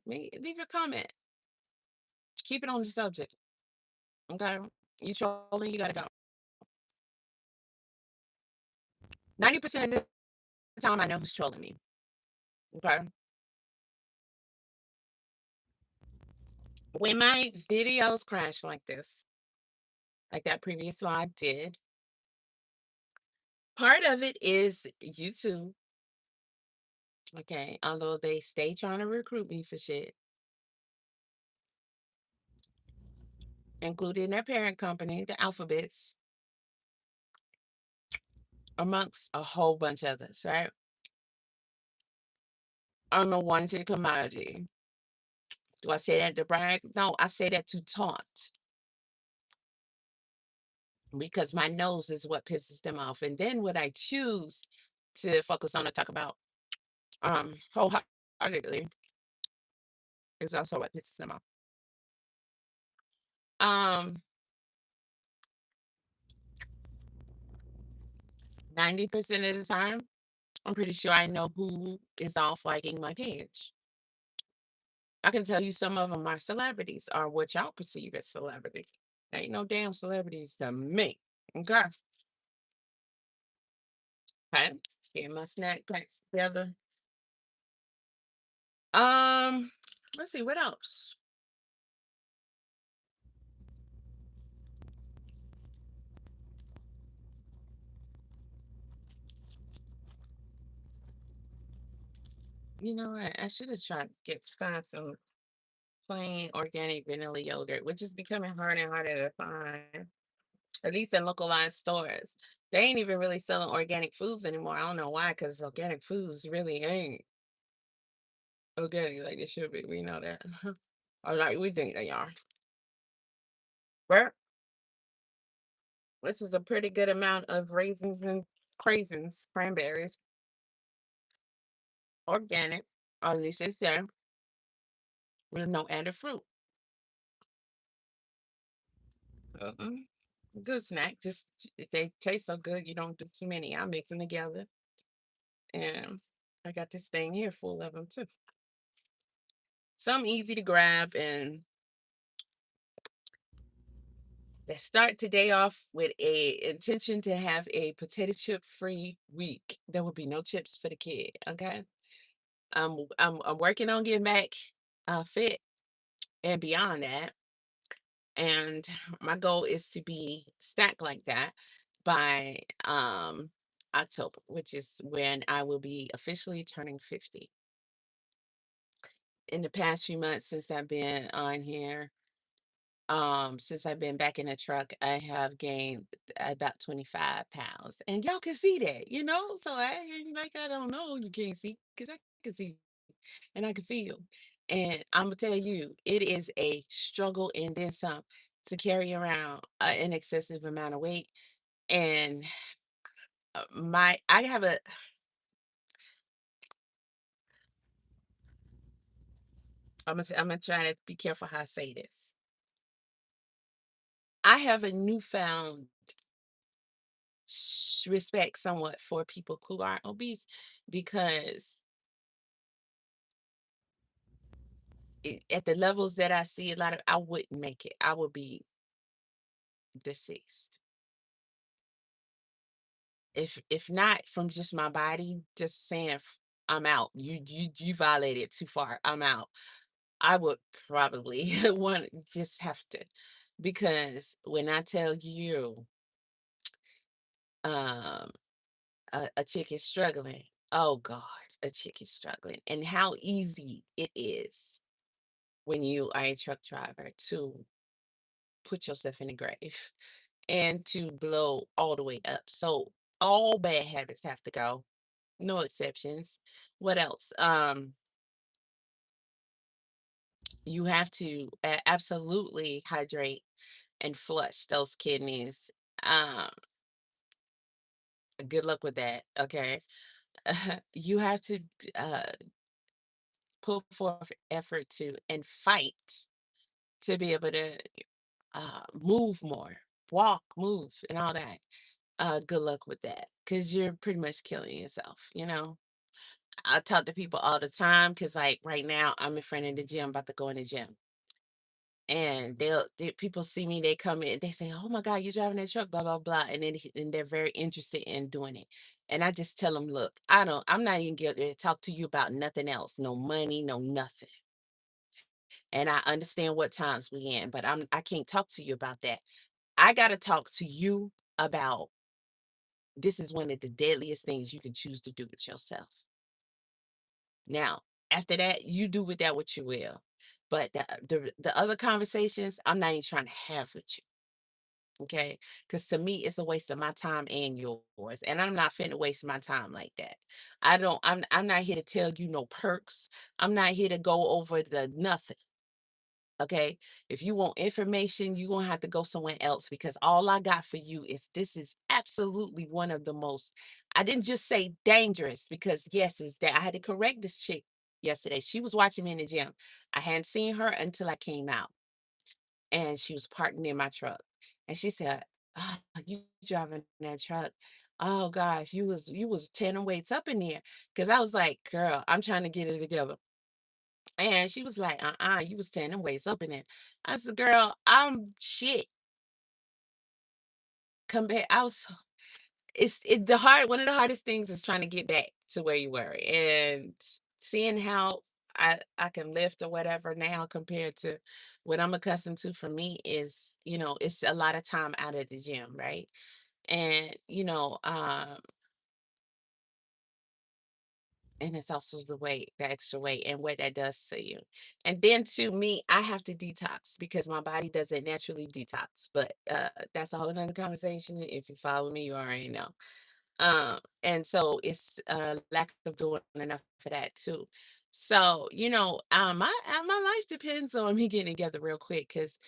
Leave your comment. Keep it on the subject. Okay. You trolling, you gotta go. 90% of the time I know who's trolling me. Okay. When my videos crash like this, like that previous live did, part of it is YouTube. Okay. Although they stay trying to recruit me for shit, including their parent company, the Alphabets, amongst a whole bunch of others, right? I'm a wanted commodity. Do I say that to brag? No, I say that to taunt because my nose is what pisses them off. And then what I choose to focus on or talk about wholeheartedly is also what pisses them off. Um 90% of the time, I'm pretty sure I know who is off liking my page. I can tell you some of them are celebrities or what y'all perceive as celebrities. Ain't no damn celebrities to me. Okay. Okay. Get my snack packs together. Um, let's see what else. You know what? I should have tried to find some plain organic vanilla yogurt, which is becoming harder and harder to find, at least in localized stores. They ain't even really selling organic foods anymore. I don't know why, because organic foods really ain't organic like they should be. We know that. Or like we think they are. But this is a pretty good amount of raisins and craisins, cranberries, organic, or at least they say, with no added fruit. Uh-uh. Good snack. Just if they taste so good, you don't do too many. I mix them together. And I got this thing here full of them too. Some easy to grab, and let's start today off with a intention to have a potato chip free week. There will be no chips for the kid. Okay. I'm working on getting back fit and beyond that. And my goal is to be stacked like that by October, which is when I will be officially turning 50. In the past few months since I've been on here, since I've been back in the truck, I have gained about 25 pounds. And y'all can see that, you know? So I ain't like I don't know you can't see because I can see and I can feel. And I'm gonna tell you, it is a struggle and then some to carry around an excessive amount of weight. And my I have a I'm gonna try to be careful how I say this. I have a newfound respect somewhat for people who are obese because at the levels that I see a lot of, I wouldn't make it. I would be deceased. If not from just my body, just saying I'm out. You violated too far. I'm out. I would probably want just have to because when I tell you um a chick is struggling, oh God, a chick is struggling and how easy it is when you are a truck driver to put yourself in the grave and to blow all the way up. So all bad habits have to go. No exceptions. What else? You have to absolutely hydrate and flush those kidneys. Um, good luck with that. Okay. You have to uh put forth effort to and fight to be able to move more, walk, move, and all that. Good luck with that because you're pretty much killing yourself, you know? I talk to people all the time because, like, right now, I'm in front of the gym, about to go in the gym. And people see me, they come in, they say, "Oh my God, you're driving that truck, blah, blah, blah." And they're very interested in doing it. And I just tell them, look, I'm not even going to talk to you about nothing else, no money, no nothing. And I understand what times we in, but I can't talk to you about that. I gotta talk to you about this is one of the deadliest things you can choose to do with yourself. Now, after that, you do with that what you will. But the other conversations, I'm not even trying to have with you. Okay. Because to me, it's a waste of my time and yours. And I'm not finna waste my time like that. I'm not here to tell you no perks. I'm not here to go over the nothing. Okay. If you want information, you're gonna have to go somewhere else because all I got for you is this is absolutely one of the most, I didn't just say dangerous because yes, is that I had to correct this chick yesterday. She was watching me in the gym. I hadn't seen her until I came out and she was parked near my truck. And she said, "Oh, you driving that truck. Oh gosh, you was 10 weights up in there." Cause I was like, girl, I'm trying to get it together. And she was like, you was 10 ways up in it. I said, girl, I'm shit. Compare I was it's it the hard one of the hardest things is trying to get back to where you were and seeing how I can lift or whatever now compared to what I'm accustomed to for me is, it's a lot of time out of the gym, right? And and it's also the weight, the extra weight, and what that does to you. And then to me, I have to detox because my body doesn't naturally detox. But that's a whole nother conversation. If you follow me, you already know. And so it's lack of doing enough for that too. So, my life depends on me getting together real quick because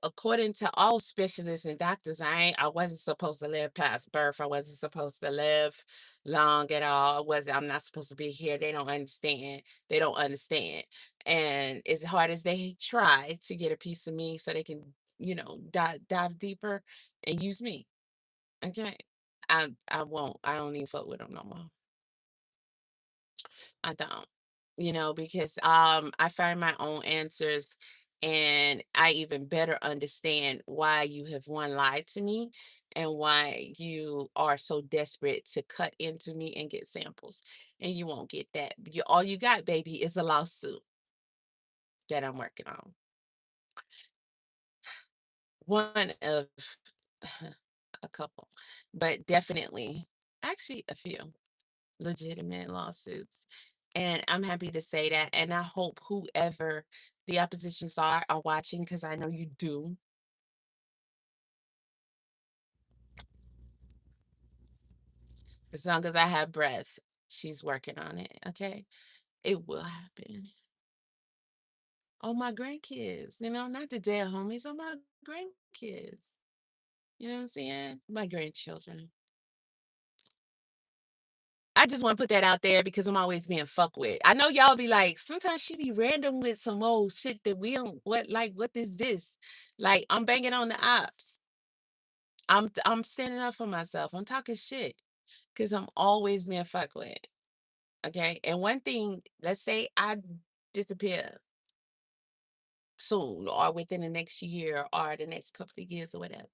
according to all specialists and doctors, I wasn't supposed to live past birth. I wasn't supposed to live long at all. I'm not supposed to be here. They don't understand. They don't understand. And as hard as they try to get a piece of me so they can, dive deeper and use me. Okay. I won't. I don't even fuck with them no more. I don't, because I find my own answers and I even better understand why you have one lied to me and why you are so desperate to cut into me and get samples. And you won't get that. All you got, baby, is a lawsuit that I'm working on. One of a couple, but definitely, actually, a few legitimate lawsuits. And I'm happy to say that. And I hope whoever the oppositions are watching, because I know you do. As long as I have breath, she's working on it. Okay. It will happen. Oh, my grandkids, not the dead homies, oh, my grandkids. You know what I'm saying? My grandchildren. I just want to put that out there because I'm always being fucked with. I know y'all be like, sometimes she be random with some old shit that we don't, what is this? Like, I'm banging on the ops. I'm standing up for myself. I'm talking shit because I'm always being fucked with. Okay. And one thing, let's say I disappear soon or within the next year or the next couple of years or whatever.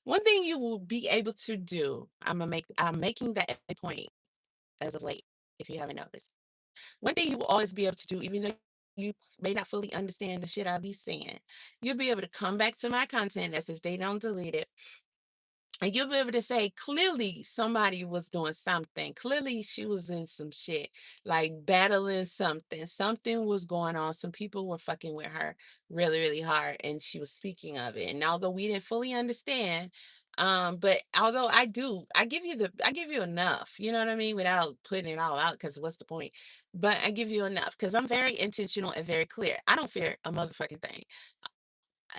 One thing you will be able to do, I'm making that a point as of late, if you haven't noticed. One thing you will always be able to do, even though you may not fully understand the shit I'll be saying, you'll be able to come back to my content as if they don't delete it. And you'll be able to say, clearly somebody was doing something. Clearly she was in some shit, like battling something. Something was going on. Some people were fucking with her really, really hard. And she was speaking of it. And although we didn't fully understand, but although I give you enough, you know what I mean, without putting it all out, because what's the point? But I give you enough because I'm very intentional and very clear. I don't fear a motherfucking thing.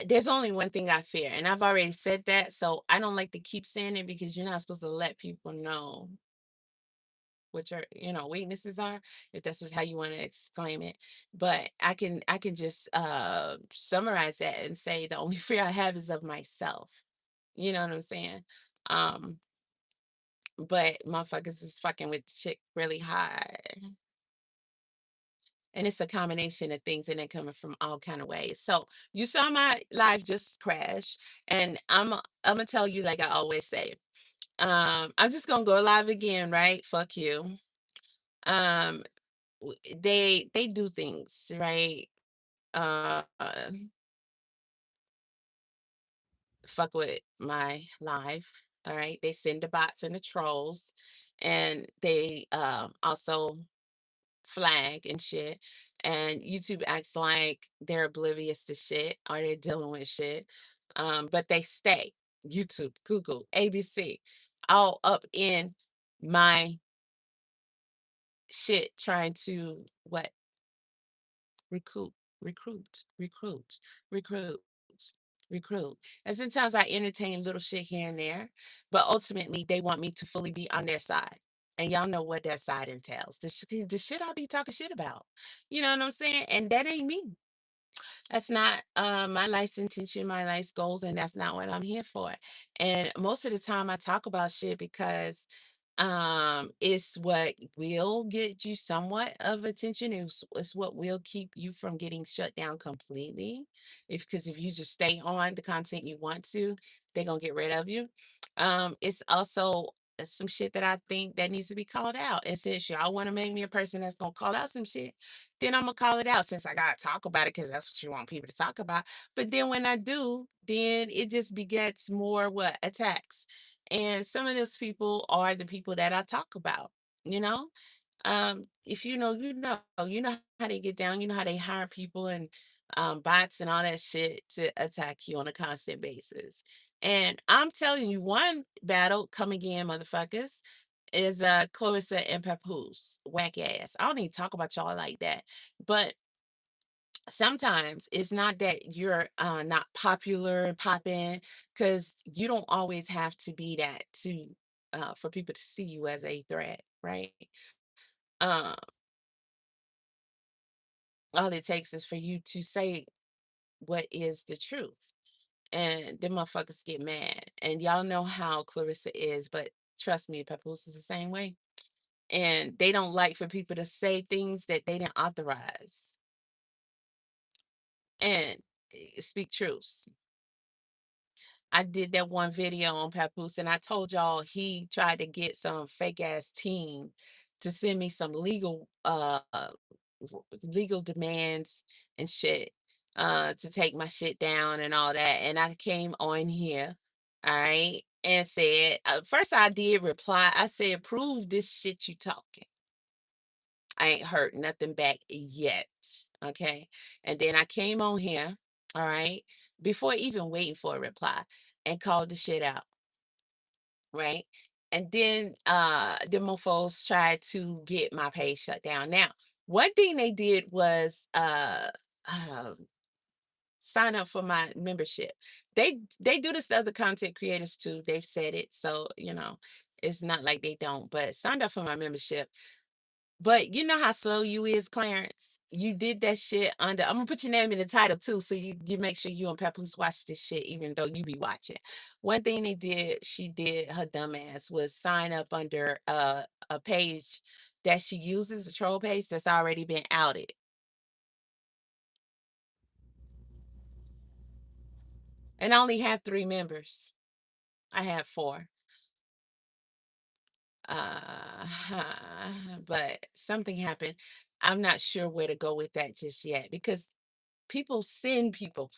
There's only one thing I fear, and I've already said that, so I don't like to keep saying it because you're not supposed to let people know what your, weaknesses are, if that's just how you want to exclaim it. But I can just summarize that and say the only fear I have is of myself. You know what I'm saying? Um, but motherfuckers is fucking with chick really high. And it's a combination of things and they're coming from all kind of ways. So you saw my life just crash, and I'm gonna tell you like I always say. I'm just gonna go live again, right? Fuck you. Um, they do things, right? Uh, fuck with my live. All right. They send the bots and the trolls, and they also flag and shit. And YouTube acts like they're oblivious to shit or they're dealing with shit. But they stay. YouTube, Google, ABC, all up in my shit trying to what? Recruit, recruit, recruit, recruit, recruit. And sometimes I entertain little shit here and there, but ultimately they want me to fully be on their side. And y'all know what that side entails. The shit I be talking shit about. You know what I'm saying? And that ain't me. That's not my life's intention, my life's goals, and that's not what I'm here for. And most of the time I talk about shit because it's what will get you somewhat of attention. It's what will keep you from getting shut down completely. If Because if you just stay on the content you want to, they're gonna get rid of you. It's also some shit that I think that needs to be called out. And since y'all want to make me a person that's gonna call out some shit, then I'm gonna call it out since I gotta talk about it because that's what you want people to talk about. But then when I do, then it just begets more what attacks. And some of those people are the people that I talk about, you know? If you know, you know how they get down, you know how they hire people and bots and all that shit to attack you on a constant basis. And I'm telling you, one battle, come again, motherfuckers, is Clarissa and Papoose, whack ass. I don't even talk about y'all like that. But sometimes it's not that you're not popular and popping, because you don't always have to be that to for people to see you as a threat, right? um all it takes is for you to say what is the truth, and then motherfuckers get mad. And y'all know how Clarissa is, but trust me, Papoose is the same way. And they don't like for people to say things that they didn't authorize and speak truths. I did that one video on Papoose, and I told y'all he tried to get some fake ass team to send me some legal demands and shit, to take my shit down and all that. And I came on here, all right, and said, first I did reply. I said, prove this shit you talking. I ain't heard nothing back yet. Okay. And then I came on here, all right, before even waiting for a reply, and called the shit out. Right. And then the mofos tried to get my page shut down. Now, one thing they did was uh sign up for my membership. They do this to other content creators too. They've said it. So, it's not like they don't, but signed up for my membership. But you know how slow you is, Clarence. You did that shit under. I'm gonna put your name in the title too, so you make sure you and Papoose watch this shit, even though you be watching. One thing she did, her dumb ass, was sign up under a page that she uses, a troll page that's already been outed, and I only have 3 members. I have 4. Uh, but something happened. I'm not sure where to go with that just yet because people send people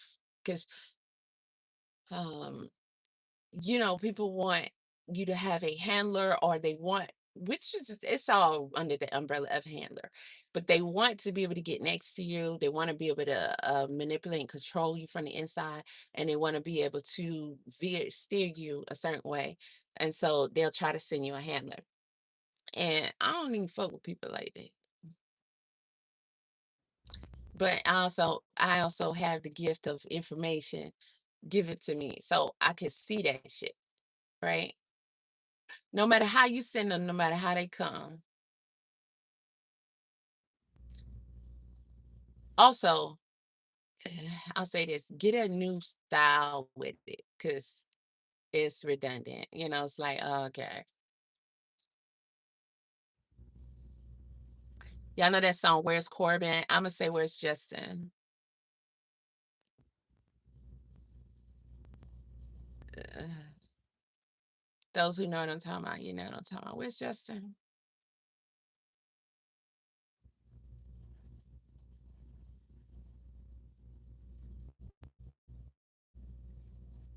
because um people want you to have a handler, or they want, which is, it's all under the umbrella of handler, but they want to be able to get next to you. They want to be able to manipulate and control you from the inside, and they want to be able to steer you a certain way, and so they'll try to send you a handler. And I don't even fuck with people like that. But I also have the gift of information given to me, so I can see that shit, right? No matter how you send them, no matter how they come. Also, I'll say this: get a new style with it, because it's redundant. It's like, okay. Y'all know that song, Where's Corbin? Imma say, Where's Justin? Uh, those who know what I'm talking about, you know what I'm talking about. Where's Justin?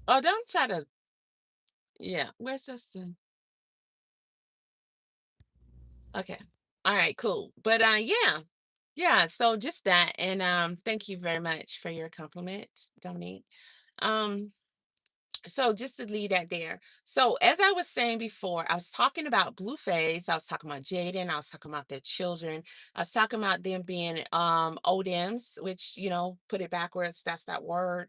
Oh, don't try to, yeah, where's Justin? Okay. All right, cool. But yeah. Yeah, so just that, and thank you very much for your compliments, Dominique. Um so just to leave that there. So as I was saying before, I was talking about Blueface, I was talking about Jaden, I was talking about their children, I was talking about them being ODEMs, which, put it backwards, that's that word.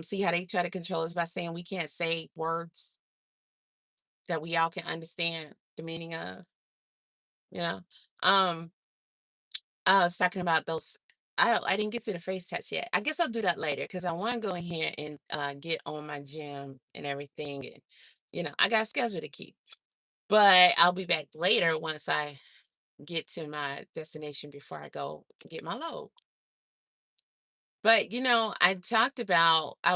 See how they try to control us by saying we can't say words that we all can understand the meaning of, you know. Um I was talking about those. I didn't get to the face test yet. I guess I'll do that later because I want to go in here and get on my gym and everything. And I got a schedule to keep. But I'll be back later once I get to my destination before I go get my load. But I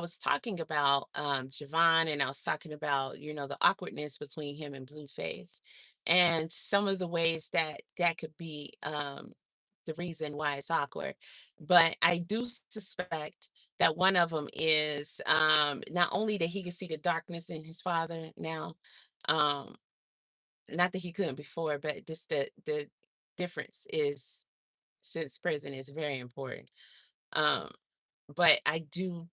was talking about Javon, and I was talking about, the awkwardness between him and Blueface, and some of the ways that that could be the reason why it's awkward. But I do suspect that one of them is not only that he can see the darkness in his father now, um, not that he couldn't before, but just the difference is since prison is very important. Um, but I do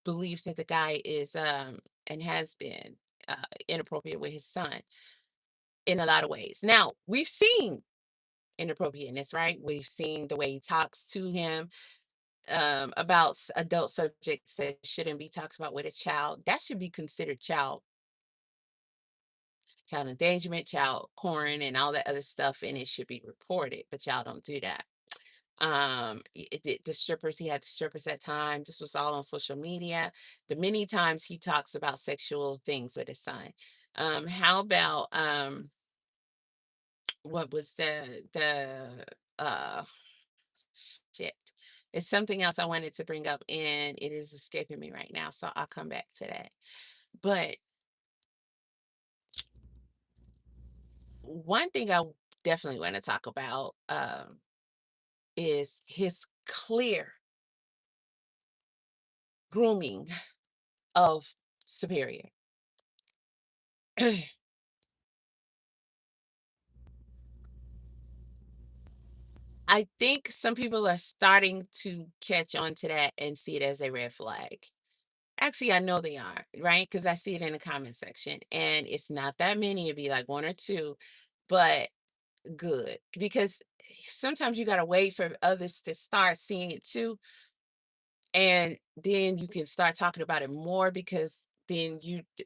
believe that the guy is and has been inappropriate with his son in a lot of ways. Now, we've seen inappropriateness, right? We've seen the way he talks to him about adult subjects that shouldn't be talked about with a child. That should be considered child endangerment, child porn, and all that other stuff, and it should be reported. But y'all don't do that. The strippers, he had the strippers at time, this was all on social media, the many times he talks about sexual things with his son. How about what was uh shit, it's something else I wanted to bring up and it is escaping me right now, so I'll come back to that. But one thing I definitely want to talk about is his clear grooming of Superior. I think some people are starting to catch on to that and see it as a red flag. Actually, I know they are, right? Because I see it in the comment section, and it's not that many. It'd be like one or two, but good because sometimes you gotta wait for others to start seeing it too, and then you can start talking about it more because then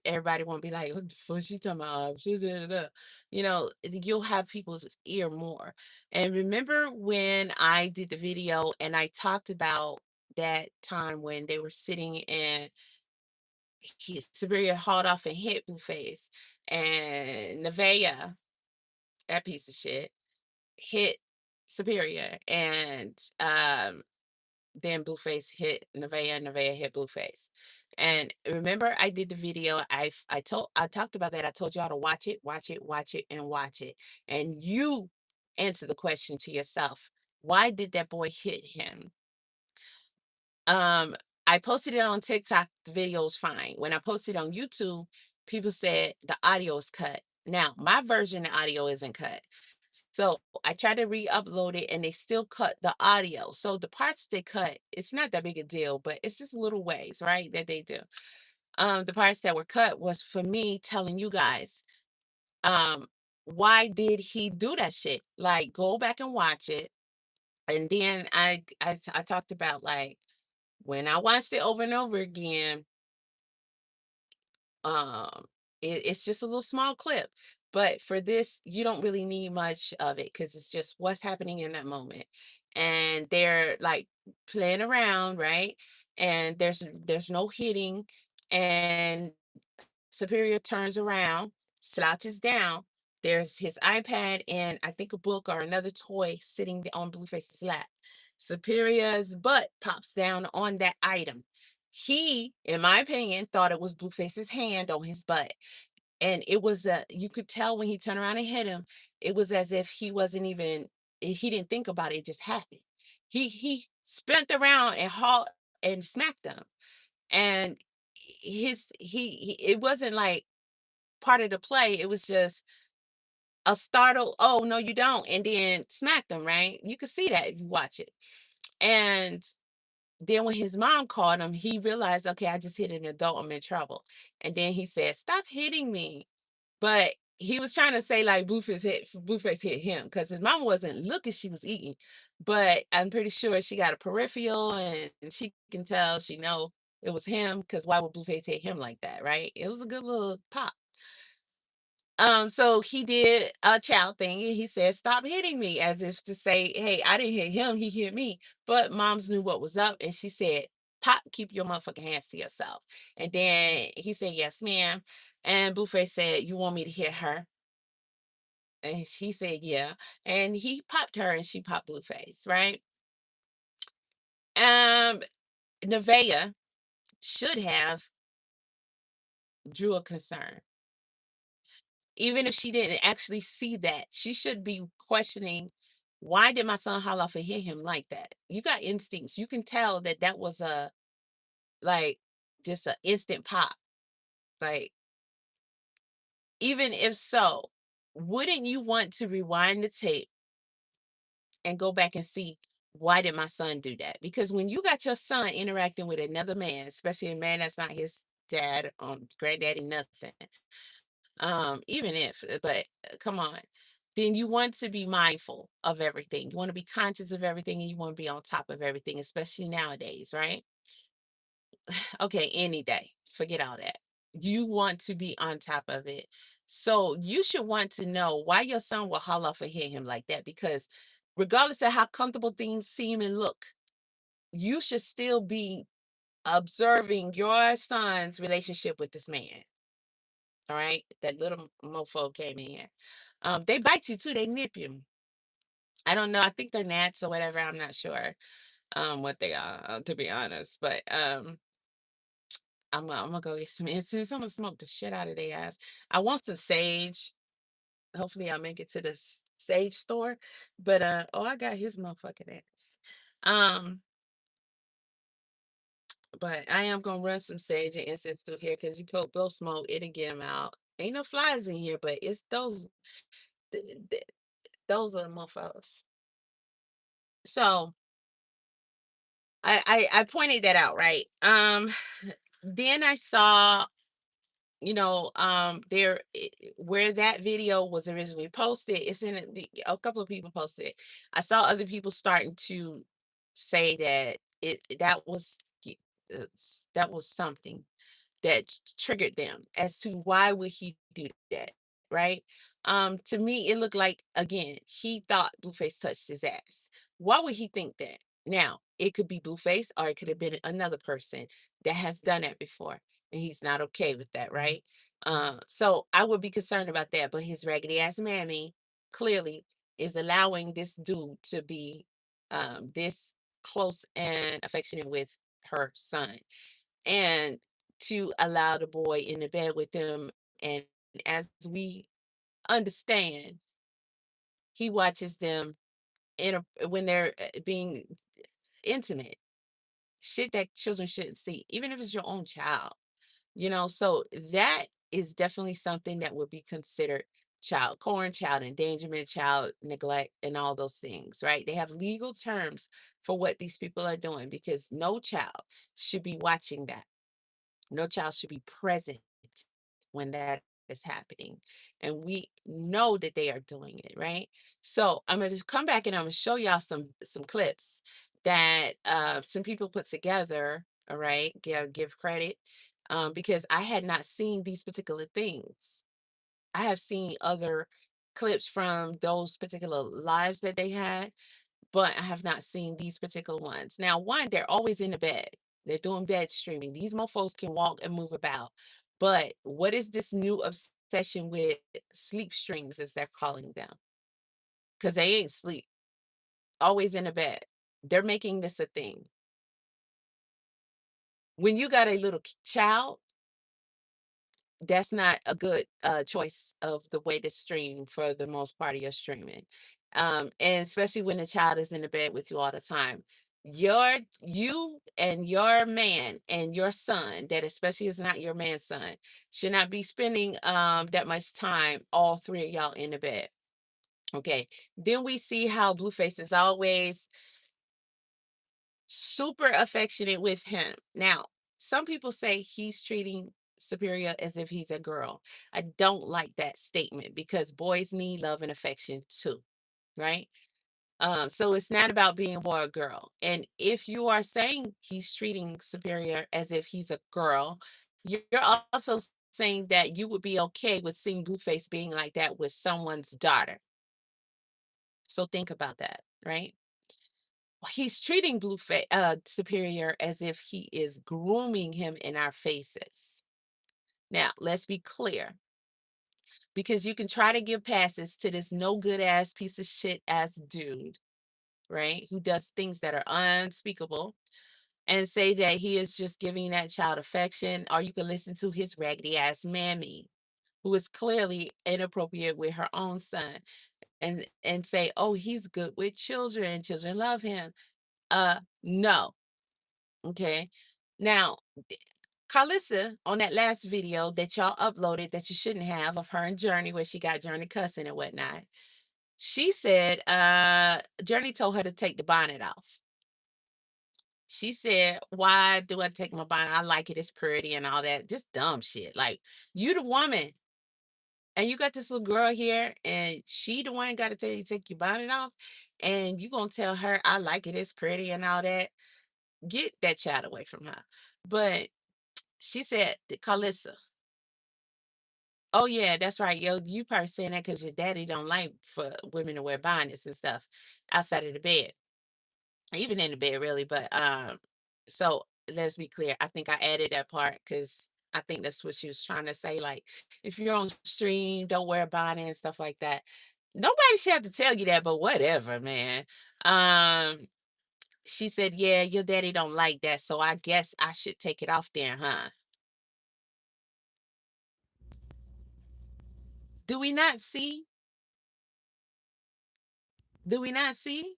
everybody won't be like, "What the fuck she talking about? She da, da, da." You'll have people's ear more. And remember when I did the video and I talked about that time when they were sitting and Sabrina hauled off and hit Blueface, and Nevaeh, that piece of shit, hit Superior, and then Blueface hit Nevaeh, and Nevaeh hit Blueface. And remember, I did the video. I talked about that. I told y'all to watch it, watch it, watch it, and watch it. And you answer the question to yourself: why did that boy hit him? Um, I posted it on TikTok. The video is fine. When I posted on YouTube, people said the audio is cut. Now, my version of audio isn't cut. So I tried to re-upload it and they still cut the audio. So the parts they cut, it's not that big a deal, but it's just little ways, right? That they do. The parts that were cut was for me telling you guys, um, why did he do that shit? Like, go back and watch it. And then I talked about like when I watched it over and over again, um, it's just a little small clip. But for this, you don't really need much of it because it's just what's happening in that moment. And they're like playing around, right? And there's no hitting, and Superior turns around, slouches down, There's his iPad and I think a book or another toy sitting on Blueface's lap. Superior's butt pops down on that item. He, in my opinion, thought it was Blueface's hand on his butt. And it was you could tell when he turned around and hit him, it was as if he wasn't even he didn't think about it, it just happened. He spent around and hauled and smacked him. And it wasn't like part of the play. It was just a startle, oh no, you don't, and then smacked them, right? You could see that if you watch it. And then when his mom called him, he realized, okay, I just hit an adult, I'm in trouble. And then he said, stop hitting me. But he was trying to say like Blueface hit him because his mom wasn't looking, she was eating. But I'm pretty sure she got a peripheral and she can tell, she know it was him, because why would Blueface hit him like that, right? It was a good little pop. So he did a child thing and he said, stop hitting me, as if to say, hey, I didn't hit him, he hit me. But moms knew what was up and she said, Pop, keep your motherfucking hands to yourself. And then he said, yes, ma'am. And Blueface said, you want me to hit her? And she said, yeah. And he popped her and she popped Blueface, right? Um, Nevaeh should have drew a concern. Even if she didn't actually see that, she should be questioning, why did my son holler off and hit him like that? You got instincts. You can tell that that was like, just an instant pop. Like, even if so, wouldn't you want to rewind the tape and go back and see, why did my son do that? Because when you got your son interacting with another man, especially a man that's not his dad, granddaddy, nothing, even if, but come on, then you want to be mindful of everything. You want to be conscious of everything and you want to be on top of everything, especially nowadays, right? Okay, any day, forget all that. You want to be on top of it. So you should want to know why your son will holler off and hit him like that, because regardless of how comfortable things seem and look, you should still be observing your son's relationship with this man. All right, that little mofo came in here. They bite you too. They nip you. I don't know. I think they're gnats or whatever. I'm not sure what they are, to be honest. But I'm gonna go get some incense. I'm gonna smoke the shit out of their ass. I want some sage. Hopefully, I'll make it to the sage store. But oh, I got his motherfucking ass. Um, but I am gonna run some sage and incense through here because you put both smoke, it'll get them out. Ain't no flies in here, but it's th- th- those are the motherfuckers. So I pointed that out, right? Then I saw, there where that video was originally posted, it's in a couple of people posted it. I saw other people starting to say that that was something that triggered them as to why would he do that, right? To me, it looked like, again, he thought Blueface touched his ass. Why would he think that? Now, it could be Blueface or it could have been another person that has done that before, and he's not okay with that, right? So I would be concerned about that. But his raggedy ass mammy clearly is allowing this dude to be this close and affectionate with her son, and to allow the boy in the bed with them. And as we understand, he watches them when they're being intimate, shit that children shouldn't see, even if it's your own child. So that is definitely something that would be considered child porn, child endangerment, child neglect, and all those things, right? They have legal terms for what these people are doing, because no child should be watching that. No child should be present when that is happening. And we know that they are doing it, right? So I'm going to come back and I'm going to show y'all some clips that some people put together. All right, give credit, because I had not seen these particular things. I have seen other clips from those particular lives that they had, but I have not seen these particular ones. Now, one, they're always in the bed. They're doing bed streaming. These mofos can walk and move about. But what is this new obsession obsession with sleep streams, as they're calling them, because they ain't sleep, always in the bed. They're making this a thing. When you got a little child, that's not a good choice of the way to stream for the most part of your streaming. And especially when the child is in the bed with you all the time. You and your man and your son, that especially is not your man's son, should not be spending that much time, all three of y'all in the bed. Okay. Then we see how Blueface is always super affectionate with him. Now, some people say he's treating Superior as if he's a girl. I don't like that statement because boys need love and affection too, right? So it's not about being boy or girl. And if you are saying he's treating Superior as if he's a girl, you're also saying that you would be okay with seeing Blueface being like that with someone's daughter. So think about that, right? He's treating Blueface Superior as if he is grooming him in our faces. Now, let's be clear, because you can try to give passes to this no good ass piece of shit ass dude, right? Who does things that are unspeakable and say that he is just giving that child affection, or you can listen to his raggedy ass mammy, who is clearly inappropriate with her own son, and say, oh, he's good with children, children love him. No. Okay. Now, Carlissa, on that last video that y'all uploaded that you shouldn't have, of her and Journey, where she got Journey cussing and whatnot, she said Journey told her to take the bonnet off. She said, why do I take my bonnet? I like it, it's pretty and all that. Just dumb shit. Like, you the woman, and you got this little girl here, and she the one got to tell you to take your bonnet off, and you gonna tell her I like it, it's pretty and all that. Get that child away from her. But she said, Carlissa, oh yeah, that's right. Yo, you probably saying that because your daddy don't like for women to wear bonnets and stuff outside of the bed, even in the bed, really. But so let's be clear. I think I added that part because I think that's what she was trying to say. Like, if you're on stream, don't wear a bonnet and stuff like that. Nobody should have to tell you that, but whatever, man. Um, she said, yeah, your daddy don't like that, so I guess I should take it off then, huh? Do we not see? Do we not see?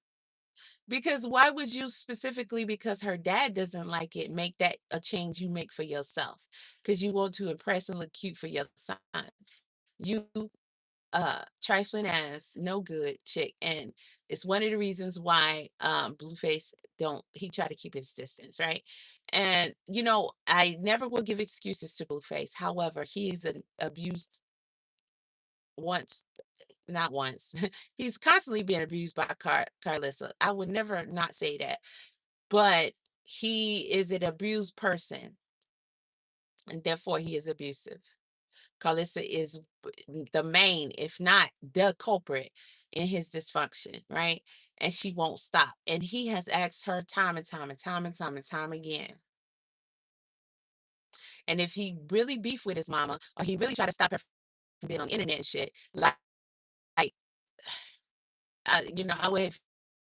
Because why would you specifically, because her dad doesn't like it, make that a change you make for yourself? Because you want to impress and look cute for your son. You trifling ass, no good chick. And it's one of the reasons why Blueface don't he try to keep his distance, right? And I never will give excuses to Blueface. However, he's an abused once, not once. He's constantly being abused by Carlissa. I would never not say that, but he is an abused person, and therefore he is abusive. Carlissa is the main, if not the culprit in his dysfunction, right? And she won't stop. And he has asked her time and time and time and time and time again. And if he really beef with his mama, or he really try to stop her from being on the internet and shit, like I would have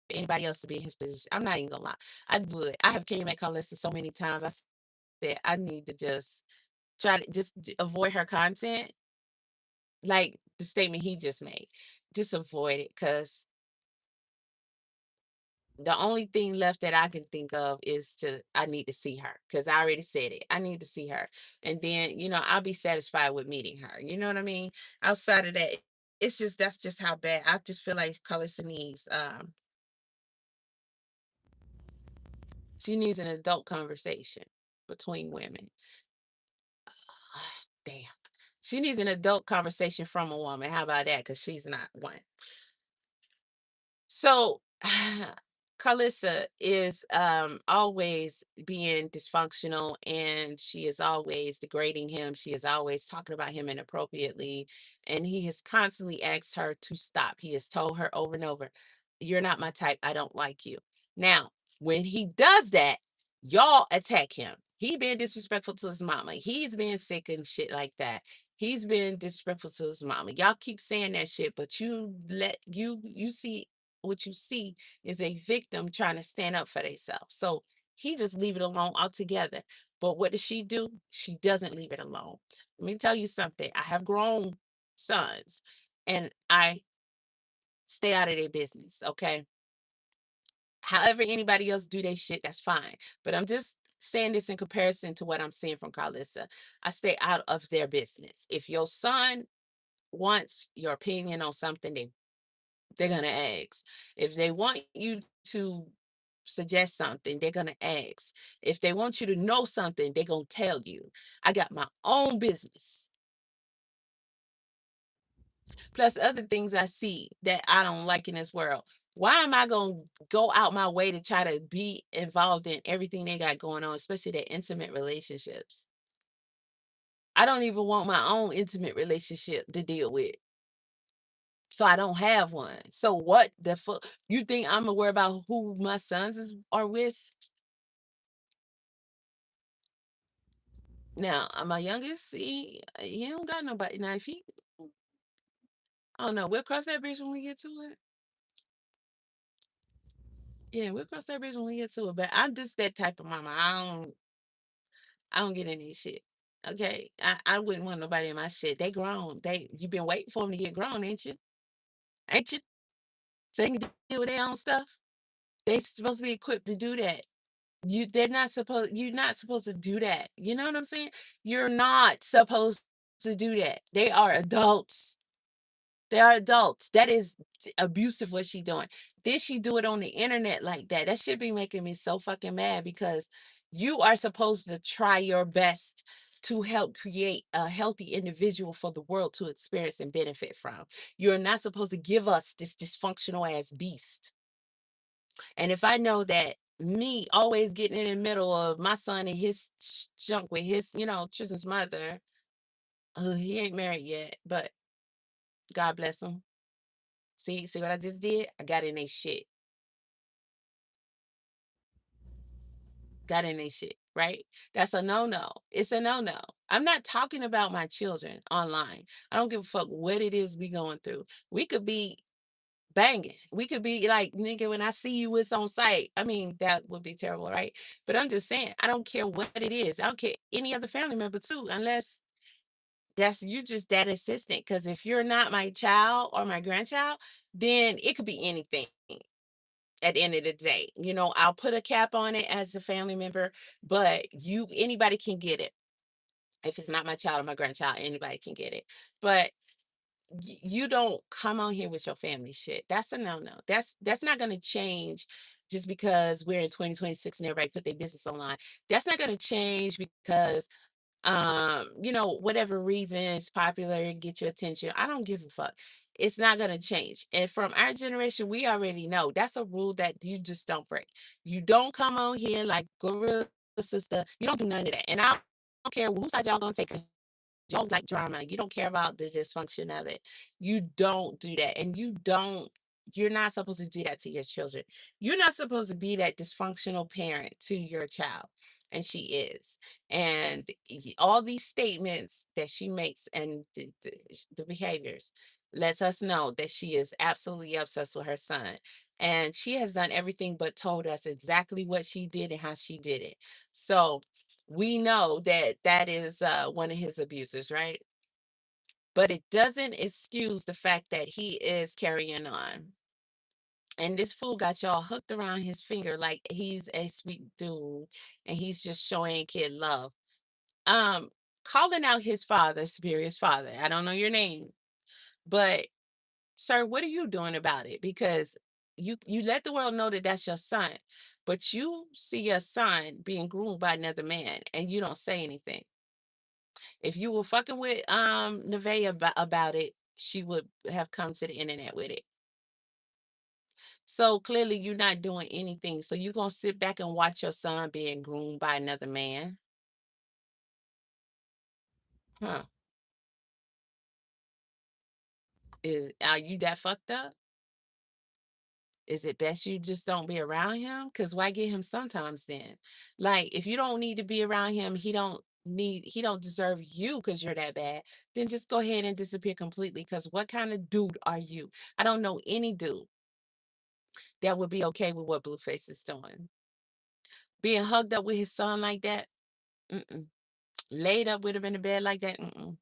anybody else to be in his position. I'm not even gonna lie. I would. I have came at Carlissa so many times. I said I need to just try to just avoid her content, like the statement he just made. Just avoid it, because the only thing left that I can think of is I need to see her, because I already said it. I need to see her. And then, I'll be satisfied with meeting her. You know what I mean? Outside of that, that's just how bad. I just feel like Carlissa needs she needs an adult conversation between women. Damn. She needs an adult conversation from a woman. How about that? Because she's not one. So Carlissa is always being dysfunctional, and she is always degrading him. She is always talking about him inappropriately, and he has constantly asked her to stop. He has told her over and over, you're not my type. I don't like you. Now, when he does that, y'all attack him. He being disrespectful to his mama. He's being sick and shit like that. He's been disrespectful to his mama. Y'all keep saying that shit, but you see what you see is a victim trying to stand up for themselves. So he just leave it alone altogether. But what does she do? She doesn't leave it alone. Let me tell you something. I have grown sons and I stay out of their business. Okay. However, anybody else do their shit, that's fine. But I'm just saying this in comparison to what I'm seeing from Carlissa. I stay out of their business. If your son wants your opinion on something, they're gonna ask. If they want you to suggest something, they're gonna ask. If they want you to know something, they're gonna tell you. I got my own business. Plus other things I see that I don't like in this world. Why am I going to go out my way to try to be involved in everything they got going on, especially their intimate relationships? I don't even want my own intimate relationship to deal with. So I don't have one. So what the fuck? You think I'm aware about who my are with? Now, my youngest, he don't got nobody. Now, if he, I don't know, we'll cross that bridge when we get to it. Yeah, we'll cross that bridge when we get to it. But I'm just that type of mama. I don't get in this shit. Okay. I wouldn't want nobody in my shit. They grown. You been waiting for them to get grown, ain't you? Ain't you? So they can deal with their own stuff. They supposed to be equipped to do that. You're not supposed to do that. You know what I'm saying? You're not supposed to do that. They are adults. They are adults. That is abusive what she doing. Did she do it on the internet like that? That should be making me so fucking mad because you are supposed to try your best to help create a healthy individual for the world to experience and benefit from. You're not supposed to give us this dysfunctional ass beast. And if I know that me always getting in the middle of my son and his junk with his, children's mother, he ain't married yet, but God bless him. See what I just did? I got in they shit. Got in they shit, right? That's a no-no. It's a no-no. I'm not talking about my children online. I don't give a fuck what it is we going through. We could be banging. We could be like, nigga, when I see you, it's on site. I mean, that would be terrible, right? But I'm just saying, I don't care what it is. I don't care any other family member too, unless that's you just that assistant. Because if you're not my child or my grandchild, then it could be anything at the end of the day. I'll put a cap on it as a family member, but anybody can get it. If it's not my child or my grandchild, anybody can get it. But you don't come on here with your family shit. That's a no-no. That's not going to change just because we're in 2026 and everybody put their business online. That's not going to change because whatever reason is popular, get your attention. I don't give a fuck. It's not going to change. And from our generation, we already know that's a rule that you just don't break. You don't come on here like Gorilla Sister. You don't do none of that. And I don't care whose side y'all going to take. You don't like drama. You don't care about the dysfunction of it. You don't do that. And you're not supposed to do that to your children. You're not supposed to be that dysfunctional parent to your child. And she is. And all these statements that she makes and the behaviors lets us know that she is absolutely obsessed with her son. And she has done everything but told us exactly what she did and how she did it. So we know that that is one of his abusers, right? But it doesn't excuse the fact that he is carrying on. And this fool got y'all hooked around his finger like he's a sweet dude and he's just showing kid love. Um, Calling out his father, Superior's father. I don't know your name, but sir, what are you doing about it? Because you let the world know that that's your son, but you see your son being groomed by another man and you don't say anything. If you were fucking with Nevaeh about it, she would have come to the internet with it. So clearly you're not doing anything. So you're gonna sit back and watch your son being groomed by another man. Huh. Are you that fucked up? Is it best you just don't be around him? Cause why get him sometimes then? Like if you don't need to be around him, he don't he don't deserve you because you're that bad, then just go ahead and disappear completely. Because what kind of dude are you? I don't know any dude that would be okay with what Blueface is doing. Being hugged up with his son like that, mm-mm. Laid up with him in the bed like that, mm-mm.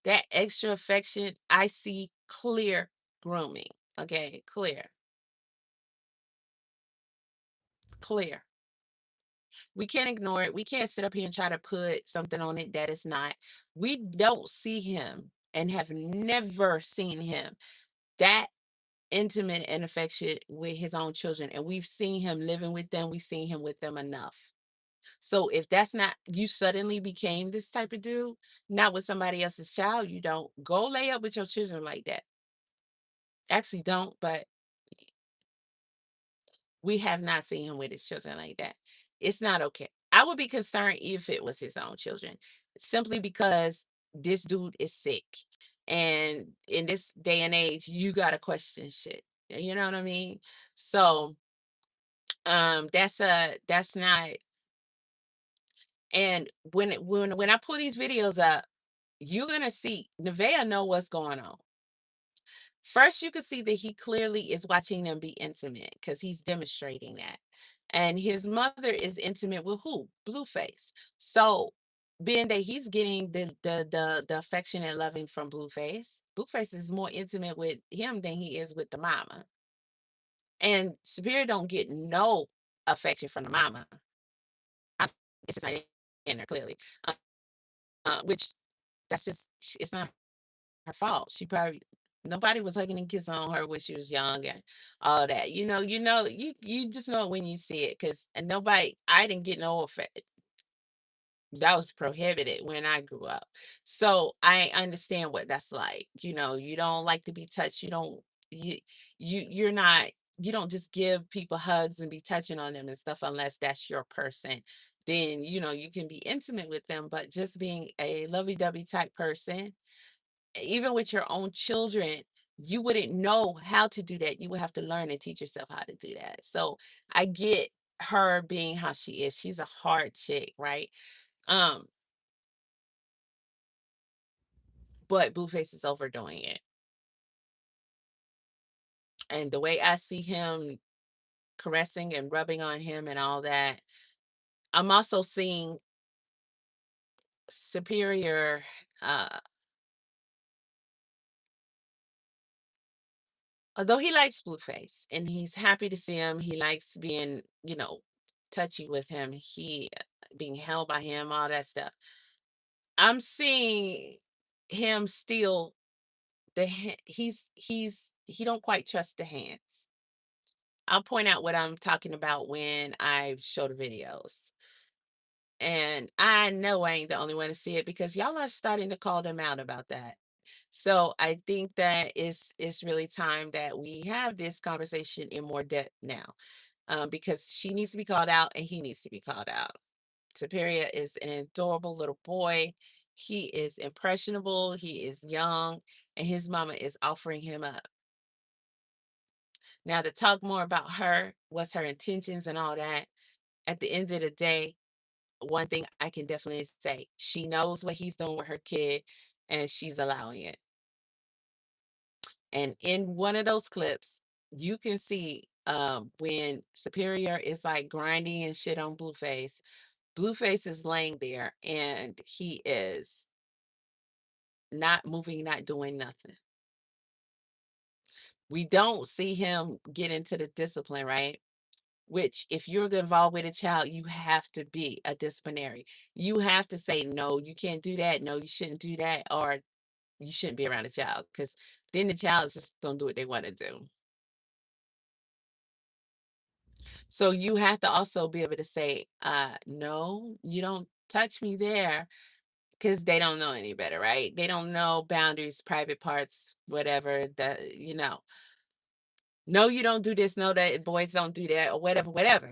That extra affection, I see clear grooming. Okay, clear, clear. We can't ignore it. We can't sit up here and try to put something on it that is not. We don't see him and have never seen him that intimate and affectionate with his own children. And we've seen him living with them. We've seen him with them enough. So if that's not, you suddenly became this type of dude, not with somebody else's child, you don't go lay up with your children like that. Actually, don't, but we have not seen him with his children like that. It's not okay. I would be concerned if it was his own children, simply because this dude is sick. And in this day and age, you gotta question shit. You know what I mean? So that's not. And when I pull these videos up, you're gonna see Nevaeh know what's going on. First, you can see that he clearly is watching them be intimate because he's demonstrating that. And his mother is intimate with who? Blueface. So, being that he's getting the affectionate loving from Blueface, Blueface is more intimate with him than he is with the mama. And Superior don't get no affection from the mama. I, it's just not in there clearly. Which that's just it's not her fault. She probably nobody was hugging and kissing on her when she was young and all that. You just know it when you see it because and nobody I didn't get no effect. That was prohibited when I grew up. So I understand what that's like. You don't like to be touched. You you're not you don't just give people hugs and be touching on them and stuff unless that's your person. Then you can be intimate with them, but just being a lovey-dovey type person, even with your own children, you wouldn't know how to do that. You would have to learn and teach yourself how to do that. So I get her being how she is. She's a hard chick, right? Um, but Blueface is overdoing it. And the way I see him caressing and rubbing on him and all that, I'm also seeing Superior, uh, although he likes Blueface and he's happy to see him, he likes being, touchy with him, he being held by him, all that stuff. I'm seeing him still he don't quite trust the hands. I'll point out what I'm talking about when I show the videos. And I know I ain't the only one to see it because y'all are starting to call them out about that. So I think that it's really time that we have this conversation in more depth now, because she needs to be called out and he needs to be called out. Superior is an adorable little boy. He is impressionable. He is young, and his mama is offering him up. Now, to talk more about her, what's her intentions and all that, at the end of the day, one thing I can definitely say, she knows what he's doing with her kid and she's allowing it. And in one of those clips, you can see when Superior is like grinding and shit on Blueface. Blueface is laying there and he is not moving, not doing nothing. We don't see him get into the discipline, right? Which, if you're involved with a child, you have to be a disciplinary. You have to say, no, you can't do that. No, you shouldn't do that. Or you shouldn't be around a child because then the child is just going to do what they want to do. So you have to also be able to say, no, you don't touch me there because they don't know any better, right? They don't know boundaries, private parts, whatever, no, you don't do this. No, that boys don't do that or whatever, whatever.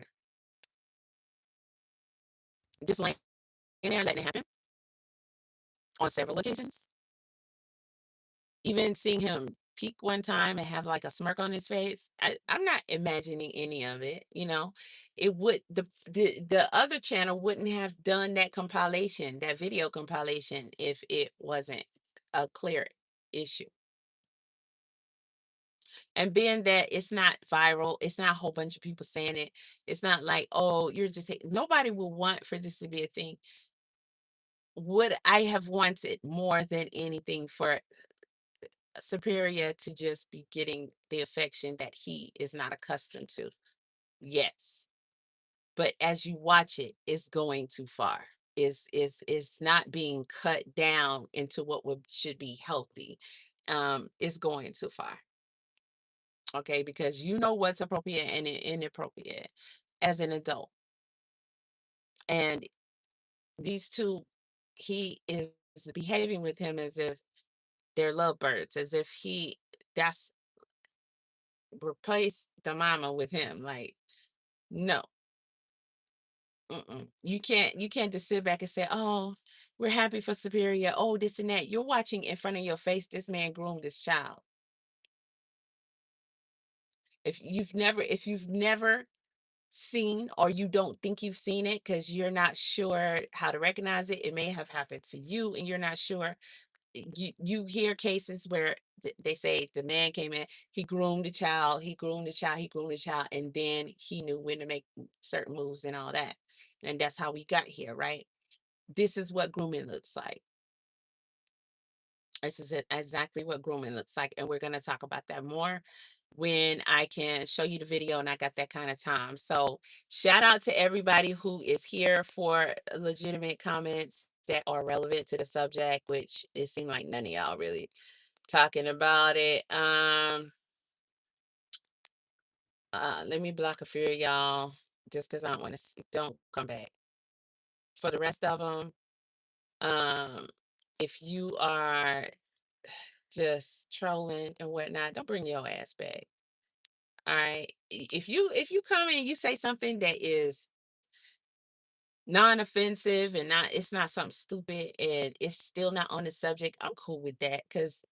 Just laying there letting it happen on several occasions. Even seeing him peek one time and have like a smirk on his face. I'm not imagining any of it, you know. It would the other channel wouldn't have done that compilation, that video compilation, if it wasn't a clear issue. And being that it's not viral, it's not a whole bunch of people saying it. It's not like, oh, you're just nobody will want for this to be a thing. Would I have wanted more than anything for Superior to just be getting the affection that he is not accustomed to? Yes. But as you watch it, it's going too far. Is not being cut down into what would should be healthy. It's going too far. Okay, because you know what's appropriate and inappropriate as an adult. And these two, he is behaving with him as if they're lovebirds, as if he that's replace the mama with him. Like, no, mm-mm. You can't just sit back and say, "Oh, we're happy for Superior. Oh, this and that." You're watching in front of your face. This man groomed this child. If you've never seen, or you don't think you've seen it because you're not sure how to recognize it, it may have happened to you and you're not sure. You hear cases where they say the man came in, he groomed the child, he groomed the child, he groomed the child, and then he knew when to make certain moves and all that. And that's how we got here, right? This is what grooming looks like. This is exactly what grooming looks like. And we're going to talk about that more when I can show you the video and I got that kind of time. So, shout out to everybody who is here for legitimate comments that are relevant to the subject, which it seemed like none of y'all really talking about it. Let me block a few of y'all just because I don't want to see. Don't come back. For the rest of them, um, if you are just trolling and whatnot, don't bring your ass back. All right. If you come in and you say something that is non-offensive and not it's not something stupid and it's still not on the subject, I'm cool with that because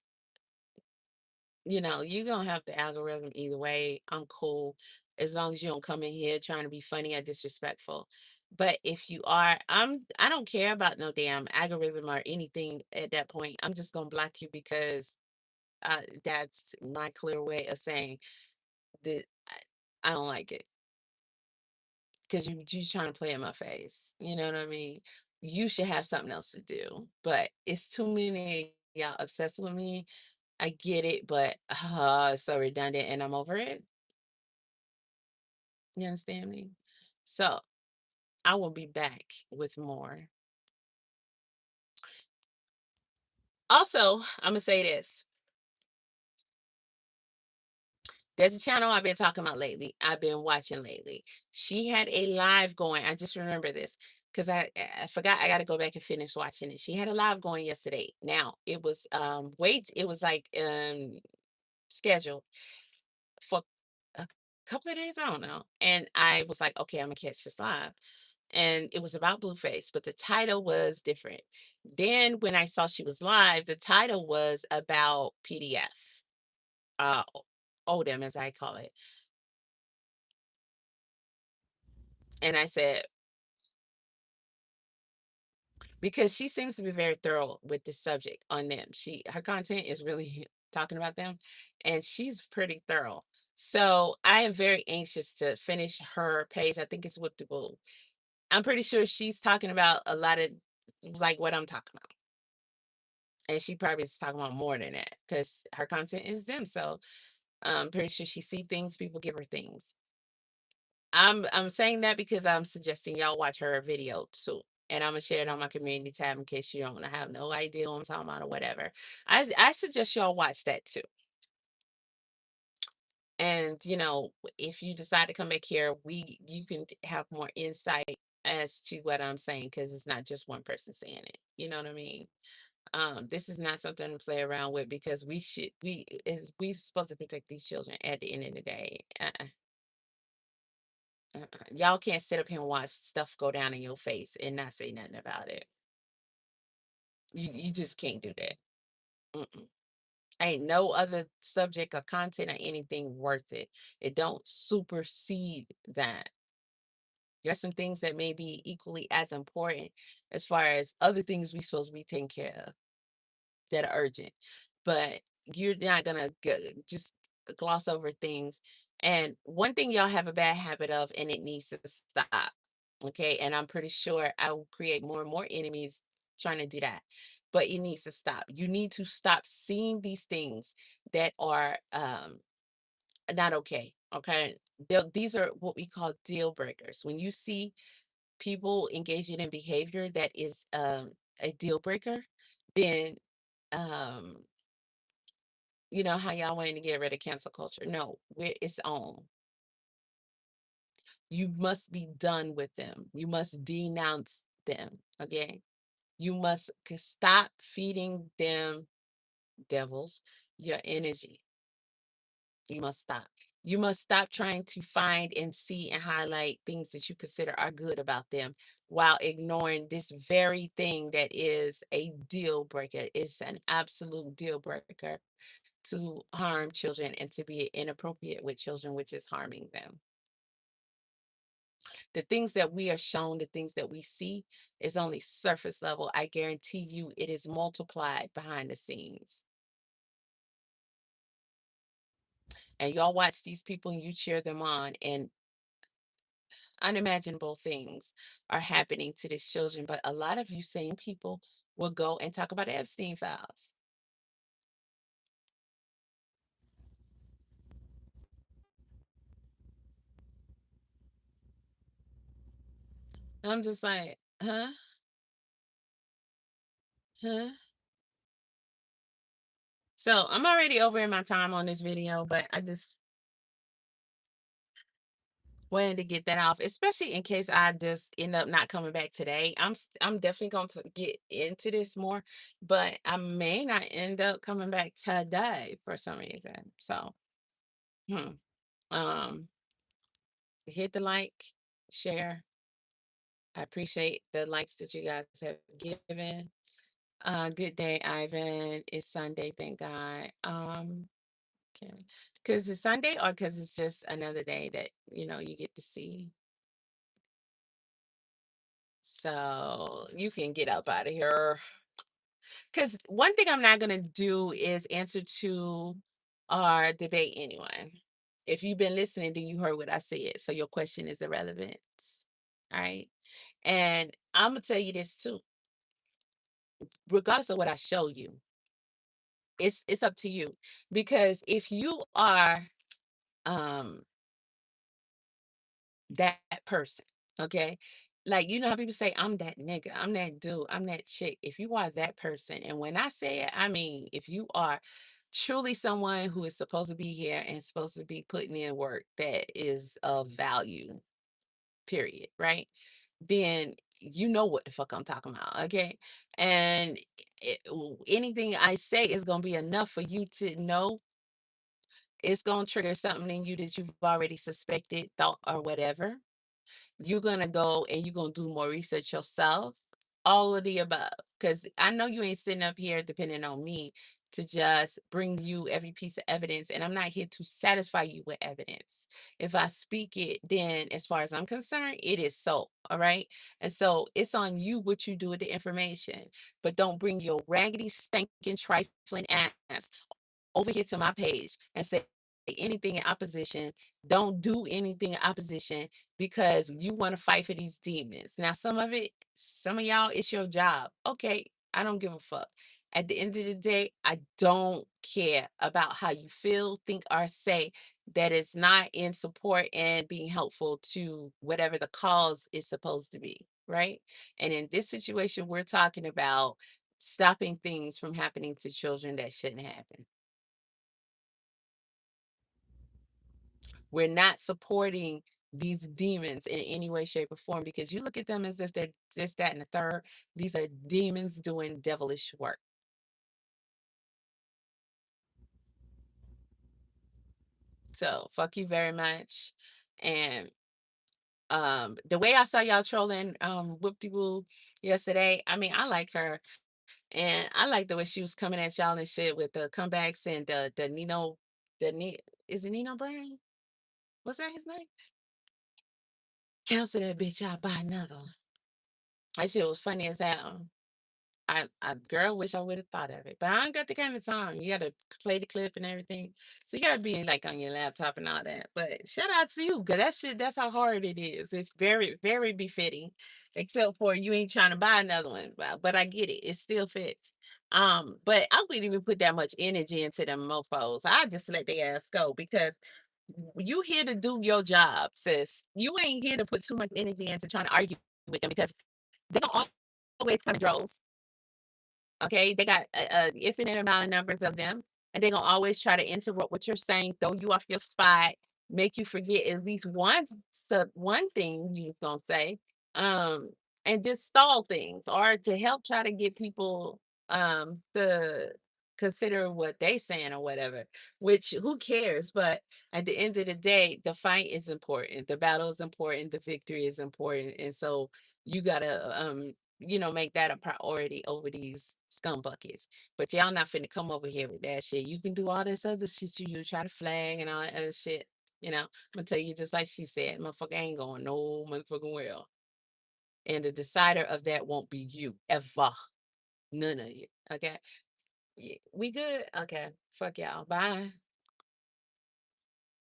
you're gonna have the algorithm either way. I'm cool as long as you don't come in here trying to be funny or disrespectful. But if you are, I don't care about no damn algorithm or anything at that point. I'm just gonna block you because that's my clear way of saying that I don't like it because you trying to play in my face. You know what I mean? You should have something else to do. But it's too many of y'all obsessed with me. I get it, but it's so redundant and I'm over it. You understand me? So I will be back with more. Also, I'm gonna say this. There's a channel I've been talking about lately. I've been watching lately. She had a live going. I just remember this because I forgot. I got to go back and finish watching it. She had a live going yesterday. Now it was it was like scheduled for a couple of days. I don't know. And I was like, okay, I'm gonna catch this live. And it was about Blueface, but the title was different. Then when I saw she was live, the title was about PDF, uh, ODEM as I call it. And I said, because she seems to be very thorough with the subject on them. Her content is really talking about them, and she's pretty thorough. So I am very anxious to finish her page. I think it's Whip the Boo. I'm pretty sure she's talking about a lot of like what I'm talking about. And she probably is talking about more than that because her content is them. So I'm pretty sure she see things, people give her things. I'm saying that because I'm suggesting y'all watch her video too. And I'm gonna share it on my community tab in case you don't have no idea what I'm talking about or whatever. I suggest y'all watch that too. And if you decide to come back here, you can have more insight as to what I'm saying because it's not just one person saying it. You know what I mean? This is not something to play around with because we supposed to protect these children at the end of the day. Y'all can't sit up here and watch stuff go down in your face and not say nothing about it. You just can't do that. Mm-mm. Ain't no other subject or content or anything worth it. It don't supersede that. There's some things that may be equally as important as far as other things we supposed to be taking care of that are urgent. But you're not gonna just gloss over things. And one thing y'all have a bad habit of, and it needs to stop. Okay. And I'm pretty sure I will create more and more enemies trying to do that. But it needs to stop. You need to stop seeing these things that are not okay. Okay. These are what we call deal breakers. When you see people engaging in behavior that is a deal breaker, then um you know how y'all wanting to get rid of cancel culture. No, it's on. You must be done with them. You must denounce them. Okay. You must stop feeding them devils your energy. You must stop. You must stop trying to find and see and highlight things that you consider are good about them while ignoring this very thing that is a deal breaker. It's an absolute deal breaker to harm children and to be inappropriate with children, which is harming them. The things that we are shown, the things that we see is only surface level. I guarantee you it is multiplied behind the scenes. And y'all watch these people and you cheer them on, and unimaginable things are happening to these children. But a lot of you same people will go and talk about Epstein files. And I'm just like, huh? Huh? So I'm already over in my time on this video, but I just wanted to get that off, especially in case I just end up not coming back today. I'm definitely going to get into this more, but I may not end up coming back today for some reason. So, hmm. um, hit the like, share. I appreciate the likes that you guys have given. Good day, Ivan. It's Sunday, thank God. Okay, because it's Sunday or because it's just another day that you get to see. So you can get up out of here. Because one thing I'm not going to do is answer to or debate anyone. If you've been listening, then you heard what I said. So your question is irrelevant. All right. And I'm going to tell you this too. Regardless of what I show you, it's up to you. Because if you are um that person, okay? Like, you know how people say, I'm that nigga, I'm that dude, I'm that chick. If you are that person, and when I say it, I mean, if you are truly someone who is supposed to be here and supposed to be putting in work that is of value, period, right? Then you know what the fuck I'm talking about, okay? And anything I say is going to be enough for you to know it's going to trigger something in you that you've already suspected, thought, or whatever. You're gonna go and you're gonna do more research yourself, all of the above. Because I know you ain't sitting up here depending on me to just bring you every piece of evidence, and I'm not here to satisfy you with evidence. If I speak it, then as far as I'm concerned, it is so. All right. And so it's on you what you do with the information. But don't bring your raggedy, stinking, trifling ass over here to my page and say anything in opposition. Don't do anything in opposition because you want to fight for these demons. Now, some of y'all, it's your job. Okay, I don't give a fuck. At the end of the day, I don't care about how you feel, think, or say that it's not in support and being helpful to whatever the cause is supposed to be, right? And in this situation, we're talking about stopping things from happening to children that shouldn't happen. We're not supporting these demons in any way, shape, or form because you look at them as if they're this, that, and the third. These are demons doing devilish work. So fuck you very much. And the way I saw y'all trolling Whoop de Woo yesterday, I mean, I like her. And I like the way she was coming at y'all and shit with the comebacks and the Nino, is it Nino Brown? Was that his name? Cancel that bitch out, buy another one. That shit was funny as hell. I girl, wish I would have thought of it, but I ain't got the kind of time. You gotta play the clip and everything, so you gotta be like on your laptop and all that. But shout out to you, cause that shit, that's how hard it is. It's very, very befitting, except for you ain't trying to buy another one. But I get it, it still fits. But I wouldn't even put that much energy into them mofos. I just let their ass go because you here to do your job, sis. You ain't here to put too much energy into trying to argue with them because they don't always come in droves. Okay, they got a infinite amount of numbers of them, and they're gonna always try to interrupt what you're saying, throw you off your spot, make you forget at least one thing you was gonna say, um, and just stall things or to help try to get people to consider what they saying or whatever. Which who cares? But at the end of the day, the fight is important, the battle is important, the victory is important, and so you gotta make that a priority over these scum buckets. But y'all not finna come over here with that shit. You can do all this other shit you try to flag and all that other shit. I'm gonna tell you just like she said, motherfucker ain't going no motherfucking well. And the decider of that won't be you ever. None of you. Okay. We good? Okay. Fuck y'all. Bye.